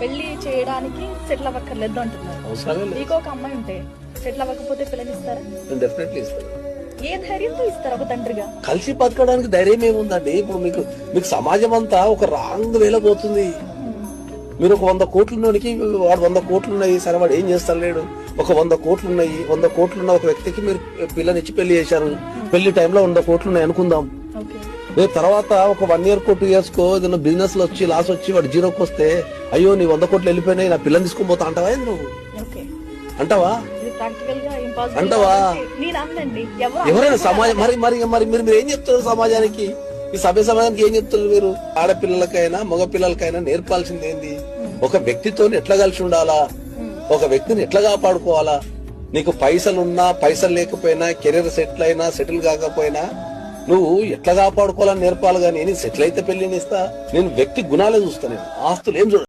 పెళ్లి చేయడానికి సెటిల్ అవ్వక్కర్లేదు అంటున్నారు. అవసరమే లేదు. మీకు ఒక అమ్మాయి ఉంటే సెటిల్ అవ్వకపోతే పిల్లనిస్తారా? నేను డెఫినెట్లీ ఇస్తాను. ఏ ధైర్యంతో ఇస్తారు ఒక తండ్రిగా? కలిసి బతకడానికి ధైర్యం ఏముందండి? ఇప్పుడు మీకు సమాజం అంతా ఒక రాంగ్ వేలో పోతుంది. మీరు ఒక 100 కోట్లున్నోనికి వాడు 100 కోట్లు ఉన్నాయి, సరే వాడు ఏం చేస్తాడు లేడు. ఒక 100 కోట్లు ఉన్నాయి, 100 కోట్లున్న ఒక వ్యక్తికి మీరు పిల్లనిచ్చి పెళ్లి చేశారు. పెళ్లి టైంలో 100 కోట్లు ఉన్నాయి అనుకుందాం. రేపు తర్వాత ఒక 1 year 2 years కో ఏదైనా బిజినెస్ లో వచ్చి లాస్ వచ్చి వాడు జీరోకి వస్తే, అయ్యో నీ 100 కోట్లు వెళ్ళిపోయినాయి, నా పిల్లని తీసుకుని పోతా అంటావా? నువ్వు అంటావా? అంటావా? ఎవరైనా సమాజం మరి మరి మరి మీరు ఏం చెప్తారు సమాజానికి? ఈ సమాజానికి ఏం చెప్తారు మీరు? ఆడపిల్లలకైనా మగ పిల్లలకైనా నేర్పాల్సింది ఏంది? ఒక వ్యక్తితో ఎట్లా కలిసి ఉండాలా, ఒక వ్యక్తిని ఎట్లా కాపాడుకోవాలా. నీకు పైసలున్నా పైసలు లేకపోయినా, కెరీర్ సెటిల్ అయినా సెటిల్ కాకపోయినా నువ్వు ఎట్లా కాపాడుకోవాలని నేర్పాలి. కానీ నేను సెటిల్ అయితే పెళ్లినిస్తా. నేను వ్యక్తి గుణాలే చూస్తా, నేను ఆస్తులు ఏం చూడ.